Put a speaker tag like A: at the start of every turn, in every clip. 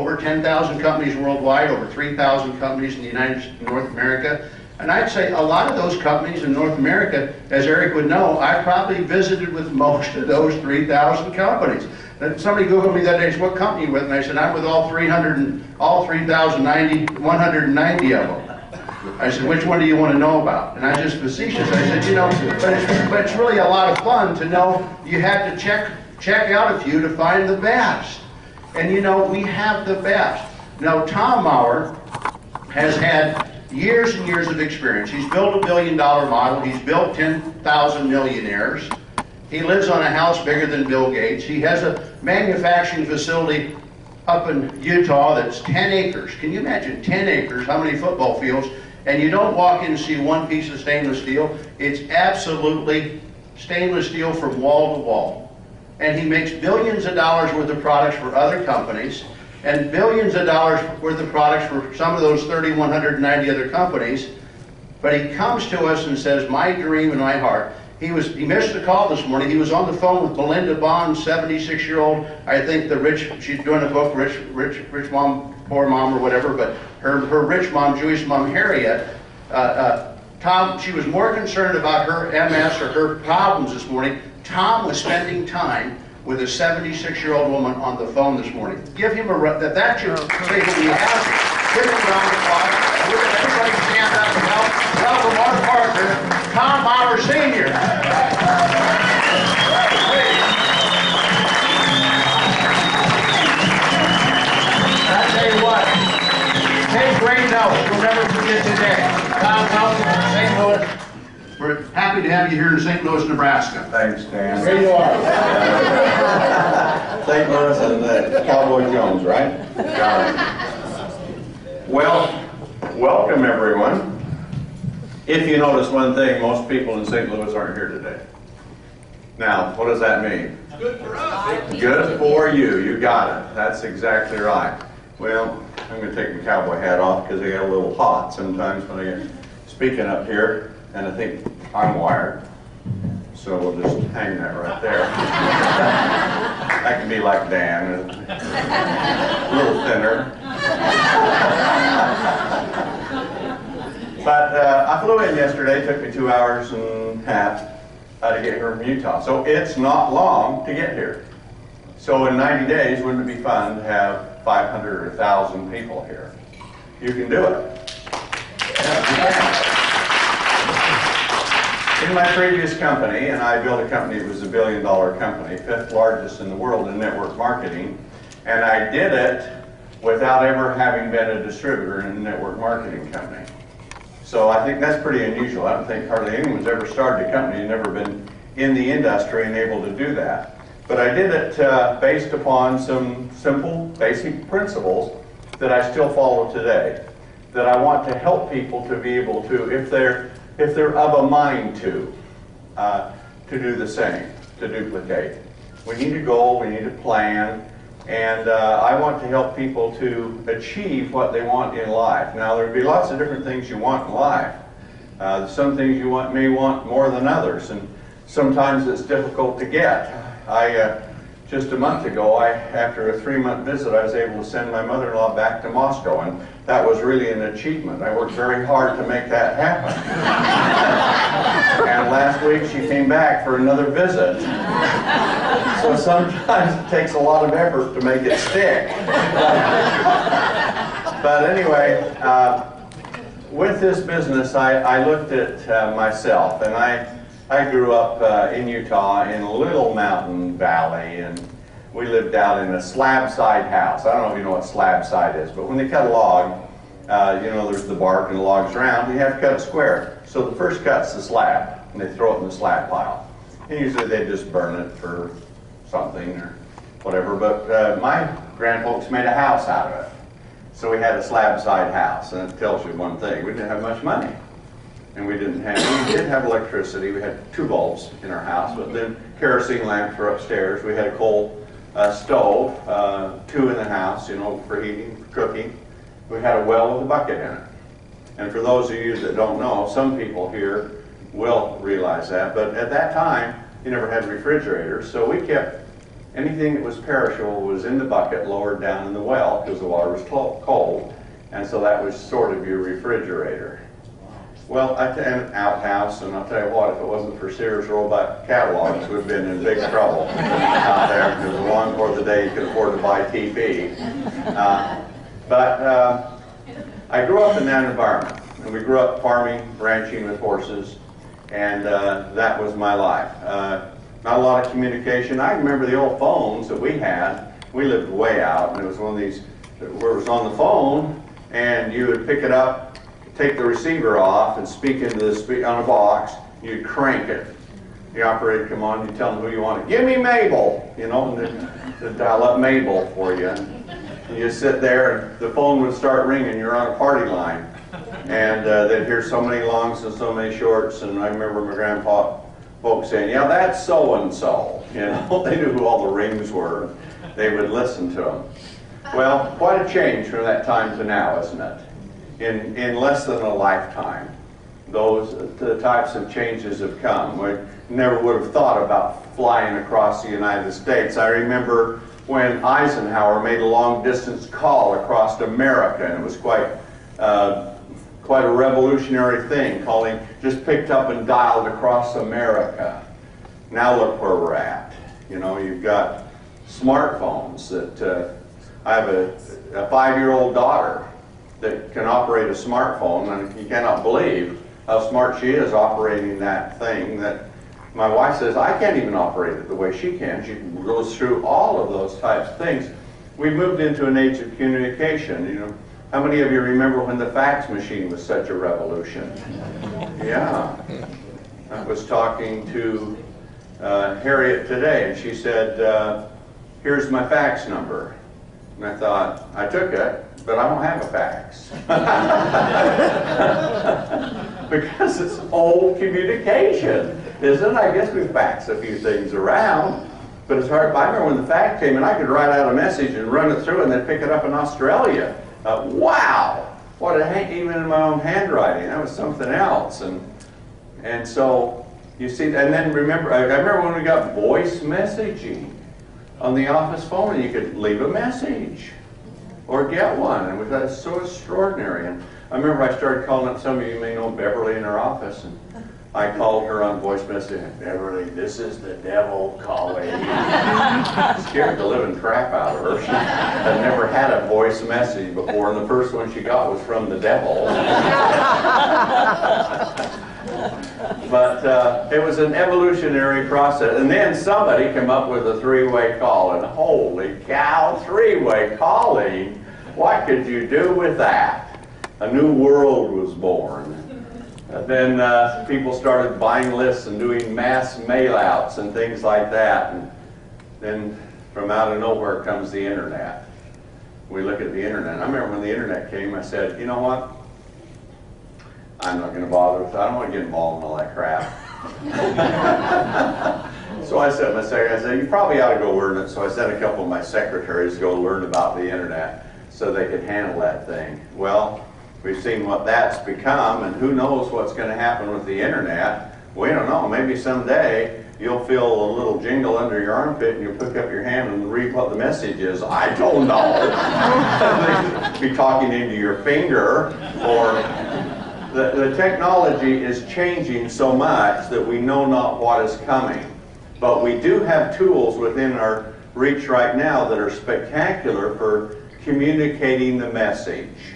A: over 10,000 companies worldwide, over 3,000 companies in the North America. And I'd say a lot of those companies in North America, as Eric would know, I probably visited with most of those 3,000 companies. And somebody Googled me that day, said, what company are you with? And I said, I'm with all 190 of them. I said, which one do you want to know about? And I was just facetious. I said, you know, but it's really a lot of fun to know you had to check out a few to find the best. And you know, we have the best. Now, Tom Mower has had years and years of experience. He's built a billion-dollar model. He's built 10,000 millionaires. He lives on a house bigger than Bill Gates. He has a manufacturing facility up in Utah that's 10 acres. Can you imagine 10 acres, how many football fields? And you don't walk in and see one piece of stainless steel. It's absolutely stainless steel from wall to wall. And he makes billions of dollars worth of products for other companies, and billions of dollars worth of products for some of those 3,190 other companies. But he comes to us and says, my dream and my heart. He missed the call this morning. He was on the phone with Belinda Bond, 76-year-old, I think she's doing a book, Rich Mom, Poor Mom, or whatever, but her rich mom, Jewish mom, Harriet, Tom, she was more concerned about her MS or her problems this morning. Tom was spending time with a 76-year-old woman on the phone this morning. Give him that's your say who he has. Give him a round of applause. Everybody stand up and welcome our partner, Tom Mower Sr. I tell you what, take great notes. We'll never forget today. Tom, welcome to St. Louis. We're happy to have you here in St. Louis, Nebraska.
B: Thanks, Dan.
A: Here you are.
B: St. Louis and Cowboy Jones, right? Got it. Well, welcome everyone. If you notice one thing, most people in St. Louis aren't here today. Now, what does that mean?
C: Good for us.
B: Good for you. You got it. That's exactly right. Well, I'm going to take my cowboy hat off because I get a little hot sometimes when I get speaking up here, and I think I'm wired. So we'll just hang that right there. I can be like Dan, a little thinner. But I flew in yesterday. It took me 2 hours and a half to get here from Utah. So it's not long to get here. So in 90 days, wouldn't it be fun to have 500 or 1,000 people here? You can do it. Yeah, you can. In my previous company, and I built a company that was $1 billion company, 5th largest in the world in network marketing, and I did it without ever having been a distributor in a network marketing company. So I think that's pretty unusual. I don't think hardly anyone's ever started a company and never been in the industry and able to do that. But I did it based upon some simple, basic principles that I still follow today, that I want to help people to be able to, if they're of a mind to do the same, to duplicate. We need a goal, we need a plan, and I want to help people to achieve what they want in life. Now, there'll be lots of different things you want in life. Some things you may want more than others, and sometimes it's difficult to get. Just a month ago, after a 3-month visit, I was able to send my mother-in-law back to Moscow, and that was really an achievement. I worked very hard to make that happen. And last week, she came back for another visit. So sometimes it takes a lot of effort to make it stick. But anyway, with this business, I looked at myself, and I grew up in Utah in a little mountain valley, and we lived out in a slab-side house. I don't know if you know what slab-side is, but when they cut a log, you know, there's the bark and the logs around, you have to cut it square. So the first cut's the slab, and they throw it in the slab pile. And usually they just burn it for something or whatever, but my grandfolks made a house out of it. So we had a slab-side house, and it tells you one thing: we didn't have much money. And we did have electricity. We had 2 bulbs in our house, but then kerosene lamps were upstairs. We had a coal stove, 2 in the house, you know, for heating, for cooking. We had a well with a bucket in it. And for those of you that don't know, some people here will realize that, but at that time, you never had refrigerators, so we kept anything that was perishable was in the bucket lowered down in the well because the water was cold, and so that was sort of your refrigerator. Well, and outhouse, and I'll tell you what, if it wasn't for Sears Roebuck catalogs, we'd have been in big trouble out there, because it was long before the day you could afford to buy TV. But I grew up in that environment, and we grew up farming, ranching with horses, and that was my life. Not a lot of communication. I remember the old phones that we had. We lived way out, and it was one of these where it was on the phone, and you would pick it up, take the receiver off, and speak into the on a box. You'd crank it. The operator would come on, you'd tell them who you wanted. Give me Mabel, you know, and they'd dial up Mabel for you. And you sit there, and the phone would start ringing. You're on a party line, and they'd hear so many longs and so many shorts. And I remember my grandpa folks saying, "Yeah, that's so and so." You know, they knew who all the rings were. They would listen to them. Well, quite a change from that time to now, isn't it? In less than a lifetime, the types of changes have come. We never would have thought about flying across the United States. I remember when Eisenhower made a long-distance call across America, and it was quite a revolutionary thing, calling, just picked up and dialed across America. Now look where we're at. You know, you've got smartphones that, I have a 5-year-old daughter that can operate a smartphone, and you cannot believe how smart she is operating that thing that my wife says, I can't even operate it the way she can. She goes through all of those types of things. We moved into an age of communication. You know, how many of you remember when the fax machine was such a revolution? Yeah. I was talking to Harriet today, and she said, here's my fax number. And I thought, I took it, but I don't have a fax. Because it's old communication, isn't it? I guess we fax a few things around, but it's hard. I remember when the fax came, and I could write out a message and run it through and then pick it up in Australia. Wow! What even in my own handwriting, that was something else. And so, you see, and then remember, I remember when we got voice messaging on the office phone, and you could leave a message or get one, and that was so extraordinary. And I remember I started calling up, some of you may know Beverly in her office, and I called her on voice message, Beverly, this is the devil calling. Scared the living crap out of her. She had never had a voice message before, and the first one she got was from the devil. But it was an evolutionary process. And then somebody came up with a three-way call, and holy cow, three-way calling. What could you do with that? A new world was born. And then people started buying lists and doing mass mail-outs and things like that. And then from out of nowhere comes the internet. We look at the internet. I remember when the internet came, I said, you know what? I'm not going to bother with that. I don't want to get involved in all that crap. So I said to my secretary, I said, you probably ought to go learn it. So I sent a couple of my secretaries to go learn about the internet so they could handle that thing. Well, we've seen what that's become, and who knows what's going to happen with the internet. We don't know. Maybe someday you'll feel a little jingle under your armpit and you'll pick up your hand and read what the message is. I don't know. Be talking into your finger, or the technology is changing so much that we know not what is coming. But we do have tools within our reach right now that are spectacular for communicating the message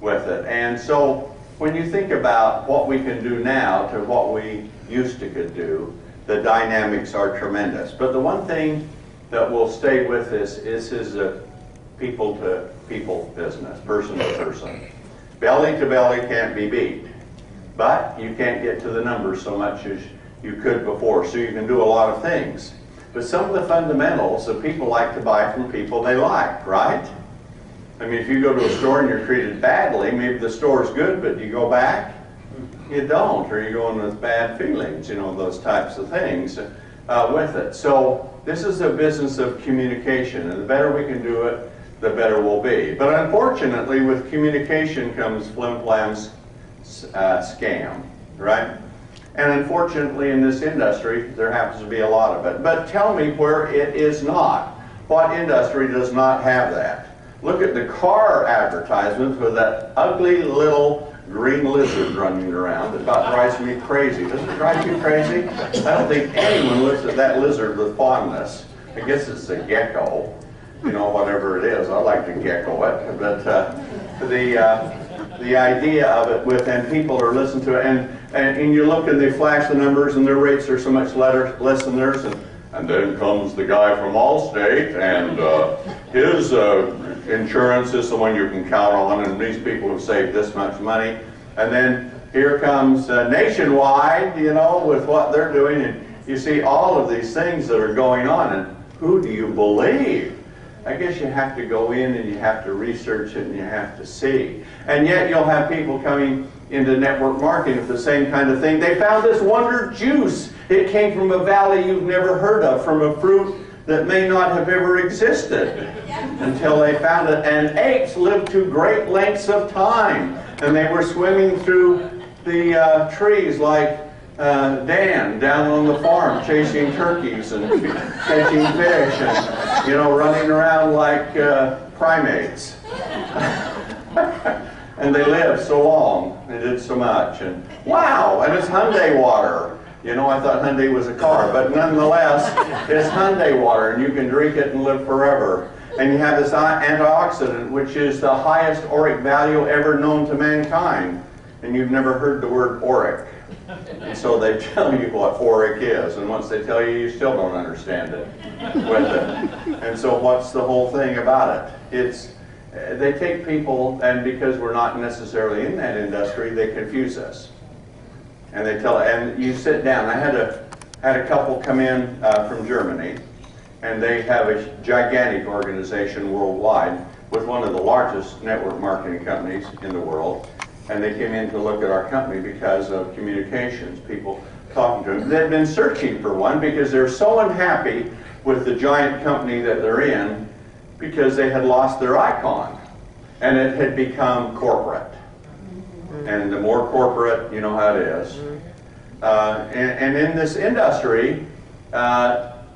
B: with it. And so when you think about what we can do now to what we used to could do, the dynamics are tremendous. But the one thing that will stay with this is a people-to-people business, person-to-person. Belly to belly can't be beat, but you can't get to the numbers so much as you could before, so you can do a lot of things. But some of the fundamentals that people like to buy from people they like, right? I mean, if you go to a store and you're treated badly, maybe the store's good, but you go back, you don't, or you go in with bad feelings, you know, those types of things with it. So this is a business of communication, and the better we can do it, the better we'll be. But unfortunately, with communication comes flim-flam scam, right? And unfortunately in this industry, there happens to be a lot of it. But tell me where it is not. What industry does not have that? Look at the car advertisements with that ugly little green lizard running around. It about drives me crazy. Doesn't it drive you crazy? I don't think anyone looks at that lizard with fondness. I guess it's a gecko, you know, whatever it is. I like to gecko it. But the idea of it with, and people are listening to it, and you look and they flash the numbers and their rates are so much less than theirs, and then comes the guy from Allstate, and his insurance is the one you can count on, and these people have saved this much money. And then here comes Nationwide, you know, with what they're doing, and you see all of these things that are going on, and who do you believe? I guess you have to go in and you have to research it and you have to see. And yet you'll have people coming into network marketing with the same kind of thing. They found this wonder juice. It came from a valley you've never heard of, from a fruit that may not have ever existed until they found it. And apes lived to great lengths of time. And they were swimming through the trees like Dan down on the farm, chasing turkeys and catching fish and, you know, running around like primates. And they lived so long, they did so much, and wow, and it's Hyundai water. You know, I thought Hyundai was a car, but nonetheless, it's Hyundai water, and you can drink it and live forever. And you have this antioxidant, which is the highest auric value ever known to mankind. And you've never heard the word auric. And so they tell you what auric is, and once they tell you, you still don't understand it with it. And so what's the whole thing about it? It's they take people, and because we're not necessarily in that industry, they confuse us. And they tell, and you sit down. I had a couple come in from Germany, and they have a gigantic organization worldwide with one of the largest network marketing companies in the world. And they came in to look at our company because of communications, people talking to them. They've been searching for one because they're so unhappy with the giant company that they're in because they had lost their icon and it had become corporate. And the more corporate, you know how it is. And in this industry,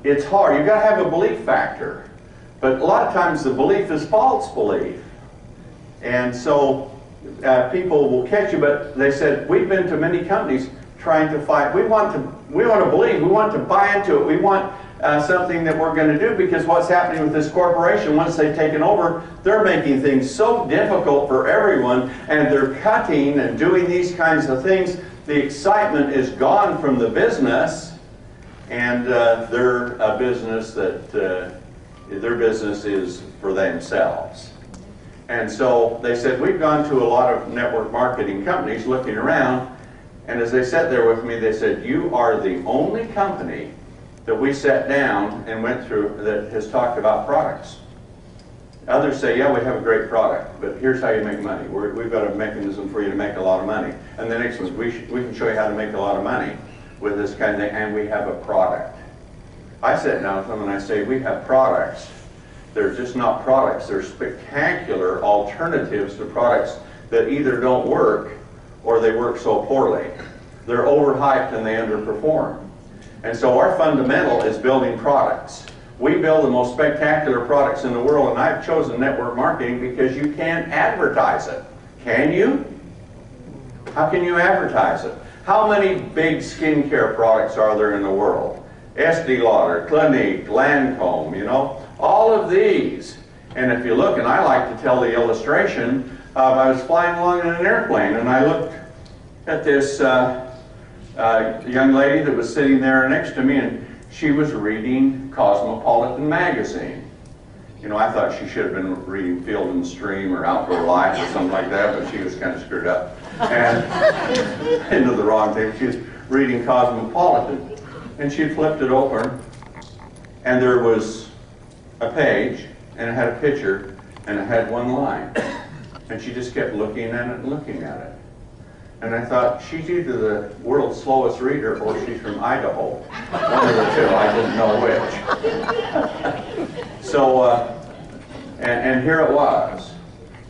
B: it's hard. You've got to have a belief factor. But a lot of times the belief is false belief. And so people will catch you, but they said, we've been to many companies trying to fight. We want to believe, we want to buy into it, we want something that we're going to do, because what's happening with this corporation, once they've taken over, they're making things so difficult for everyone, and they're cutting and doing these kinds of things. The excitement is gone from the business, and they're a business that their business is for themselves. And so they said, we've gone to a lot of network marketing companies looking around, and as they sat there with me, they said, you are the only company that we sat down and went through that has talked about products. Others say, yeah, we have a great product, but here's how you make money. We've got a mechanism for you to make a lot of money. And the next one, we can show you how to make a lot of money with this kind of thing, and we have a product. I sit down with them and I say, we have products. They're just not products. They're spectacular alternatives to products that either don't work or they work so poorly. They're overhyped and they underperform. And so our fundamental is building products. We build the most spectacular products in the world, and I've chosen network marketing because you can't advertise it. Can you? How can you advertise it? How many big skincare products are there in the world? Estee Lauder, Clinique, Lancome, you know, all of these. And if you look, and I like to tell the illustration, I was flying along in an airplane, and I looked at this young lady that was sitting there next to me, and she was reading Cosmopolitan magazine. You know, I thought she should have been reading Field and Stream or Outdoor Life or something like that, but she was kind of screwed up and into the wrong thing. She was reading Cosmopolitan, and she flipped it open, and there was a page, and it had a picture, and it had one line. And she just kept looking at it and looking at it. And I thought, she's either the world's slowest reader or she's from Idaho. One of the two, I didn't know which. So, and here it was.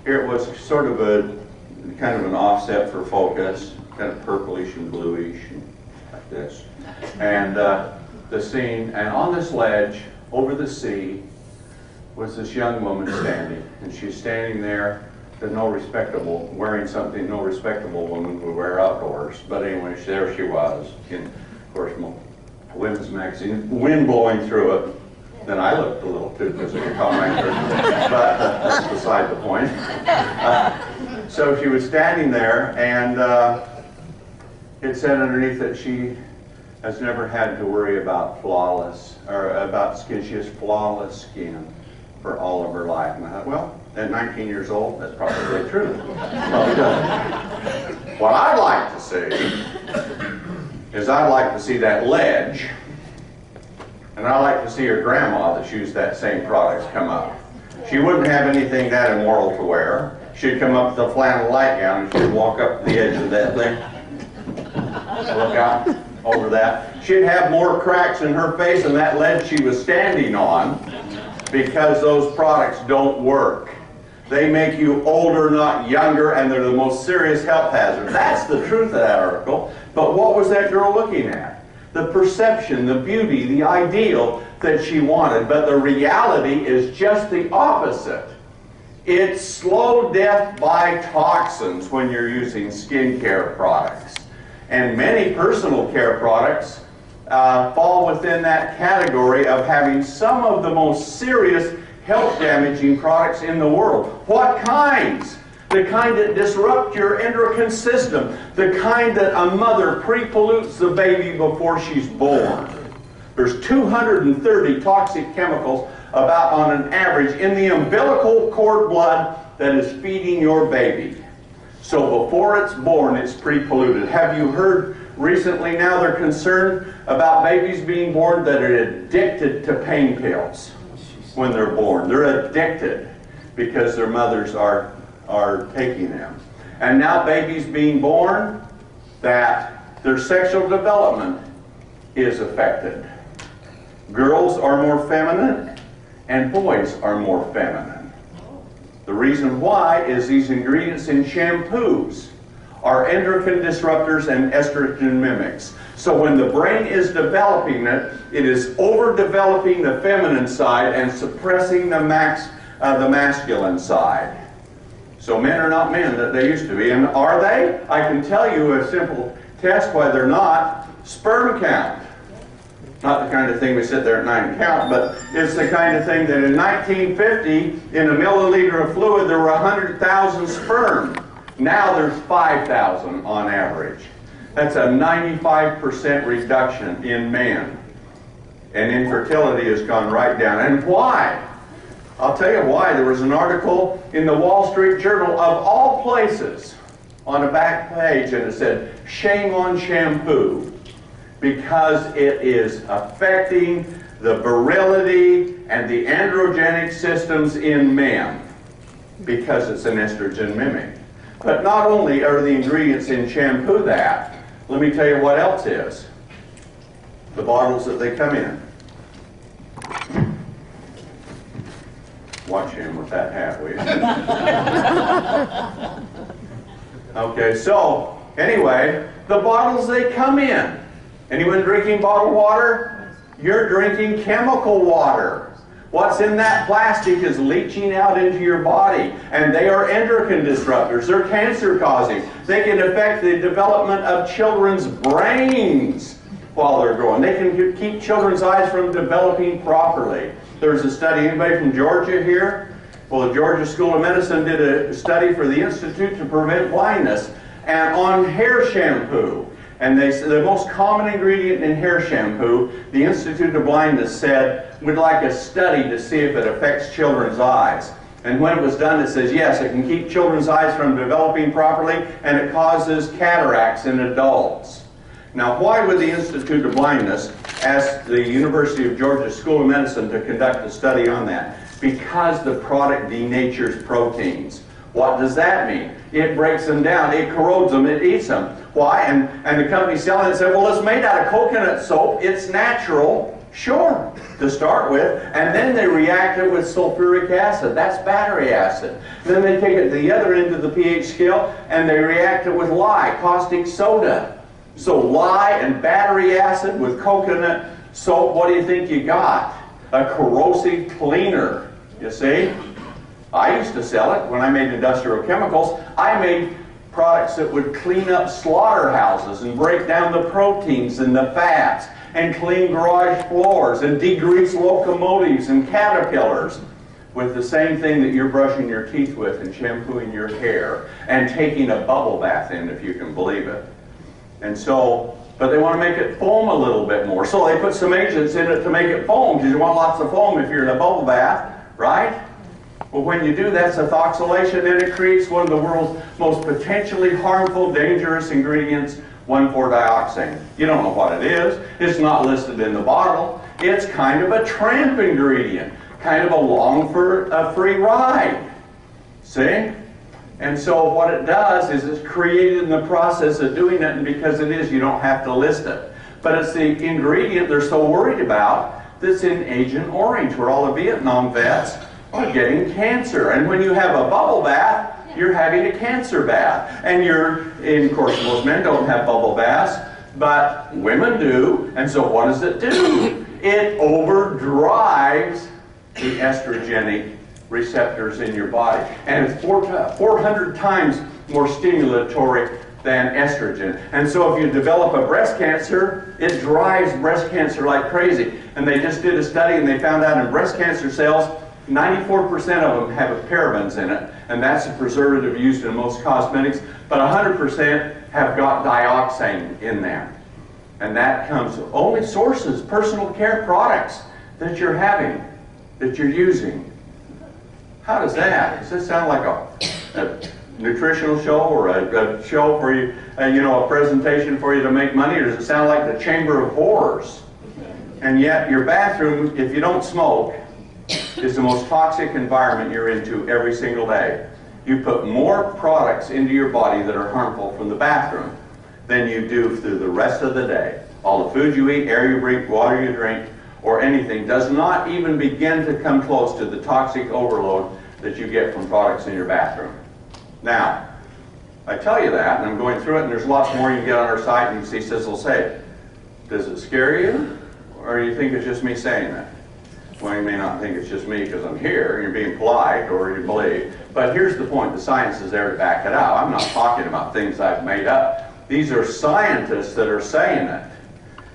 B: Here it was sort of a, kind of an offset for focus, kind of purplish and bluish. like this. And the scene, and on this ledge, over the sea, was this young woman standing. And she's standing there that wearing something no respectable woman would wear outdoors. But anyway, there she was, in, of course, women's magazine, wind blowing through it. Then I looked a little too, because it caught my attention. But that's beside the point. So she was standing there, and it said underneath that she has never had to worry about skin. She has flawless skin for all of her life. And I thought, well, at 19 years old, that's probably true. What I'd like to see is I'd like to see that ledge, and I'd like to see her grandma that's used that same products come up. She wouldn't have anything that immoral to wear. She'd come up with a flannel nightgown and she'd walk up the edge of that thing, look out over that. She'd have more cracks in her face than that ledge she was standing on, because those products don't work. They make you older, not younger, and they're the most serious health hazard. That's the truth of that article. But what was that girl looking at? The perception, the beauty, the ideal that she wanted. But the reality is just the opposite. It's slow death by toxins when you're using skincare products. And many personal care products fall within that category of having some of the most serious health-damaging products in the world. What kinds? The kind that disrupt your endocrine system. The kind that a mother pre-pollutes the baby before she's born. There's 230 toxic chemicals about on an average in the umbilical cord blood that is feeding your baby. So before it's born, it's pre-polluted. Have you heard recently now they're concerned about babies being born that are addicted to pain pills when they're born? They're addicted because their mothers are taking them. And now babies being born that their sexual development is affected. Girls are more feminine and boys are more feminine. The reason why is these ingredients in shampoos are endocrine disruptors and estrogen mimics. So when the brain is developing it, it is overdeveloping the feminine side and suppressing the masculine side. So men are not men that they used to be. And are they? I can tell you a simple test why they're not. Sperm count. Not the kind of thing we sit there at 9 and count, but it's the kind of thing that in 1950, in a milliliter of fluid, there were 100,000 sperm. Now there's 5,000 on average. That's a 95% reduction in men. And infertility has gone right down. And why? I'll tell you why. There was an article in the Wall Street Journal, of all places, on a back page, and it said, "Shame on shampoo," because it is affecting the virility and the androgenic systems in men, because it's an estrogen mimic. But not only are the ingredients in shampoo that, let me tell you what else is. The bottles that they come in. Watch him with that hat, will you? Okay, so anyway, the bottles they come in. Anyone drinking bottled water? You're drinking chemical water. What's in that plastic is leaching out into your body, and they are endocrine disruptors. They're cancer causing. They can affect the development of children's brains while they're growing. They can keep children's eyes from developing properly. There's a study, anybody from Georgia here? Well, the Georgia School of Medicine did a study for the Institute to Prevent Blindness, and on hair shampoo. And they said the most common ingredient in hair shampoo, the Institute of Blindness said, we'd like a study to see if it affects children's eyes. And when it was done, it says, yes, it can keep children's eyes from developing properly, and it causes cataracts in adults. Now, why would the Institute of Blindness ask the University of Georgia School of Medicine to conduct a study on that? Because the product denatures proteins. What does that mean? It breaks them down, it corrodes them, it eats them. Why? And the company selling it said, well, it's made out of coconut soap, it's natural. Sure, to start with, and then they react it with sulfuric acid. That's battery acid. Then they take it to the other end of the pH scale and they react it with lye, caustic soda. So lye and battery acid with coconut soap, what do you think you got? A corrosive cleaner, you see? I used to sell it when I made industrial chemicals. I made products that would clean up slaughterhouses and break down the proteins and the fats and clean garage floors and degrease locomotives and caterpillars with the same thing that you're brushing your teeth with and shampooing your hair and taking a bubble bath in, if you can believe it. And so, but they want to make it foam a little bit more. So they put some agents in it to make it foam, because you want lots of foam if you're in a bubble bath, right? Well, when you do that, it's ethoxylation, and it creates one of the world's most potentially harmful, dangerous ingredients, 1,4-dioxane. You don't know what it is. It's not listed in the bottle. It's kind of a tramp ingredient, kind of along for a free ride. See? And so what it does is it's created in the process of doing it, and because it is, you don't have to list it. But it's the ingredient they're so worried about that's in Agent Orange, where all the Vietnam vets are getting cancer. And when you have a bubble bath, you're having a cancer bath. And of course, most men don't have bubble baths, but women do. And so what does it do? It overdrives the estrogenic receptors in your body. And it's 400 times more stimulatory than estrogen. And so if you develop a breast cancer, it drives breast cancer like crazy. And they just did a study, and they found out in breast cancer cells, 94% of them have parabens in it, and that's a preservative used in most cosmetics, but 100% have got dioxane in them. And that comes only sources, personal care products that you're having, that you're using. How does that? Does this sound like a nutritional show, or a show for you, a presentation for you to make money, or does it sound like the Chamber of Horrors? And yet your bathroom, if you don't smoke, is the most toxic environment you're into every single day. You put more products into your body that are harmful from the bathroom than you do through the rest of the day. All the food you eat, air you breathe, water you drink, or anything does not even begin to come close to the toxic overload that you get from products in your bathroom. Now, I tell you that, and I'm going through it, and there's lots more you can get on our site, and you can see SISEL SAFE. Does it scare you, or do you think it's just me saying that? Well, you may not think it's just me because I'm here, and you're being polite, or you believe. But here's the point. The science is there to back it out. I'm not talking about things I've made up. These are scientists that are saying it.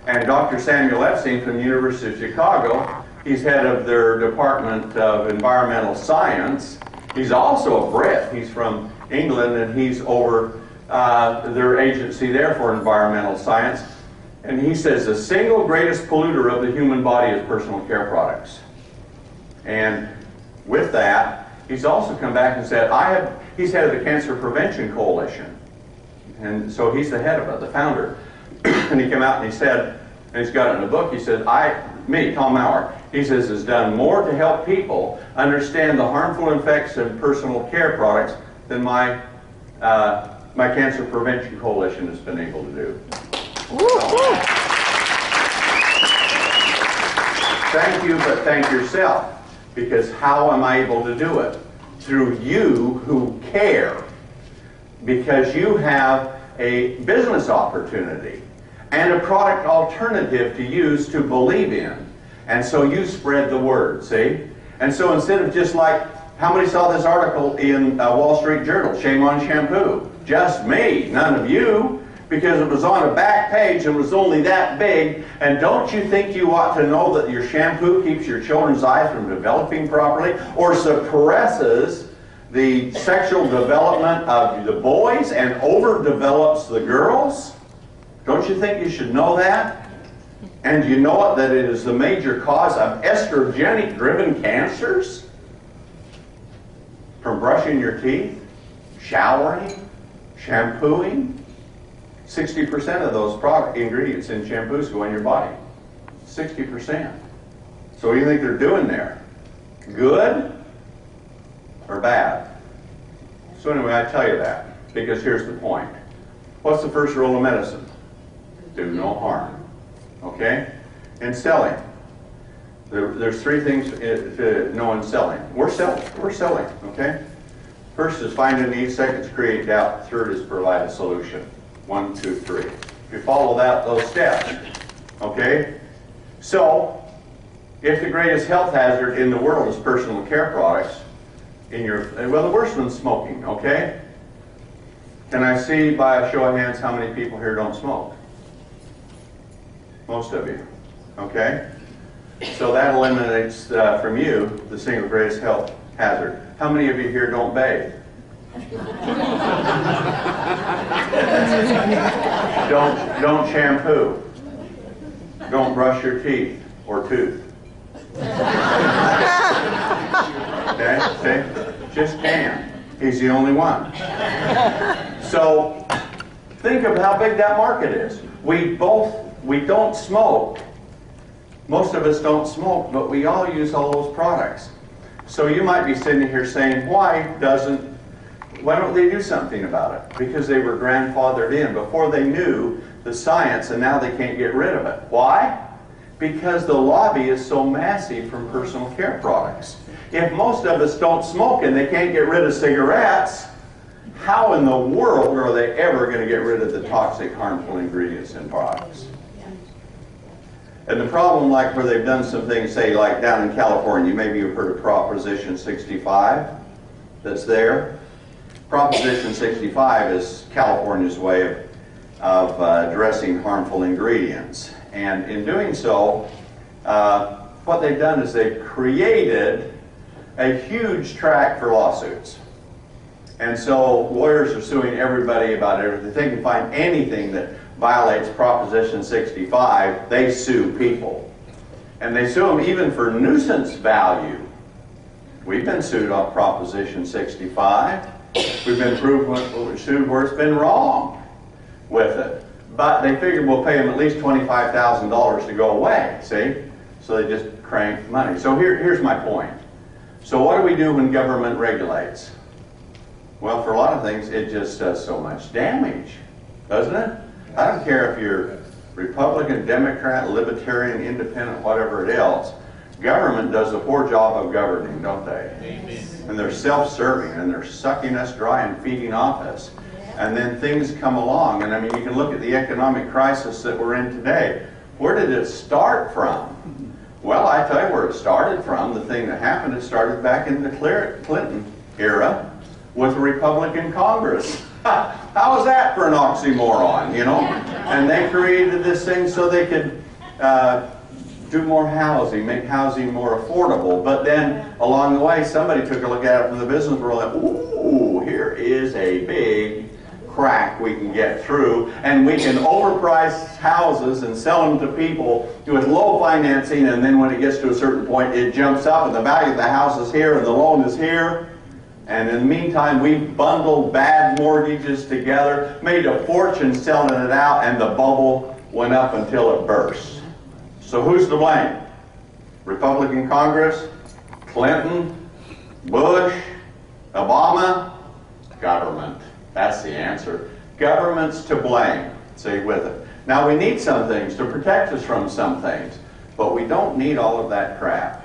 B: And Dr. Samuel Epstein from the University of Chicago, he's head of their Department of Environmental Science. He's also a Brit. He's from England, and he's over their agency there for environmental science. And he says the single greatest polluter of the human body is personal care products. And with that, he's also come back and said, he's head of the Cancer Prevention Coalition. And so he's the head of it, the founder. And he came out and he said, and he's got it in a book, he said, Tom Mower, he says, has done more to help people understand the harmful effects of personal care products than my Cancer Prevention Coalition has been able to do. Thank you, but thank yourself. Because how am I able to do it? Through you who care. Because you have a business opportunity and a product alternative to use to believe in. And so you spread the word, see? And so instead of just like, how many saw this article in Wall Street Journal, shame on shampoo? Just me, none of you. Because it was on a back page and was only that big. And don't you think you ought to know that your shampoo keeps your children's eyes from developing properly, or suppresses the sexual development of the boys and overdevelops the girls? Don't you think you should know that? And you know that it is the major cause of estrogenic-driven cancers? From brushing your teeth, showering, shampooing. 60% of those product ingredients in shampoos go in your body. 60%. So what do you think they're doing there? Good or bad? So anyway, I tell you that because here's the point. What's the first rule of medicine? Do no harm. Okay? In selling, there's three things to know in selling. We're selling. Okay? First is find a need. Second is create doubt. Third is provide a solution. 1, 2, 3. If you follow those steps, okay? So, if the greatest health hazard in the world is personal care products, well, the worst one's smoking, okay? Can I see by a show of hands how many people here don't smoke? Most of you, okay? So that eliminates from you the single greatest health hazard. How many of you here don't bathe? Don't shampoo. Don't brush your teeth or tooth. Okay? See? Just Dan. He's the only one. So think of how big that market is. We don't smoke. Most of us don't smoke, but we all use all those products. So you might be sitting here saying, why don't they do something about it? Because they were grandfathered in before they knew the science, and now they can't get rid of it. Why? Because the lobby is so massive from personal care products. If most of us don't smoke and they can't get rid of cigarettes, how in the world are they ever going to get rid of the toxic, harmful ingredients in products? And the problem, like where they've done some things, say like down in California, maybe you've heard of Proposition 65 that's there. Proposition 65 is California's way of addressing harmful ingredients. And in doing so, what they've done is they've created a huge track for lawsuits. And so lawyers are suing everybody about everything. If they can find anything that violates Proposition 65, they sue people. And they sue them even for nuisance value. We've been sued on Proposition 65. We've been sued where it's been wrong with it. But they figured we'll pay them at least $25,000 to go away, see? So they just crank money. So here's my point. So what do we do when government regulates? Well, for a lot of things, it just does so much damage, doesn't it? I don't care if you're Republican, Democrat, Libertarian, Independent, whatever it else. Government does a poor job of governing, don't they? Amen. And they're self-serving, and they're sucking us dry and feeding off us. And then things come along, and I mean, you can look at the economic crisis that we're in today. Where did it start from? Well, I tell you where it started from. The thing that happened, it started back in the Clinton era with Republican Congress. How was that for an oxymoron, you know? And they created this thing so they could do more housing, make housing more affordable. But then along the way, somebody took a look at it from the business world and, ooh, here is a big crack we can get through, and we can overprice houses and sell them to people with low financing, and then when it gets to a certain point, it jumps up and the value of the house is here and the loan is here. And in the meantime, we bundled bad mortgages together, made a fortune selling it out, and the bubble went up until it burst. So who's to blame? Republican Congress? Clinton? Bush? Obama? Government. That's the answer. Government's to blame. Say with it. Now we need some things to protect us from some things, but we don't need all of that crap.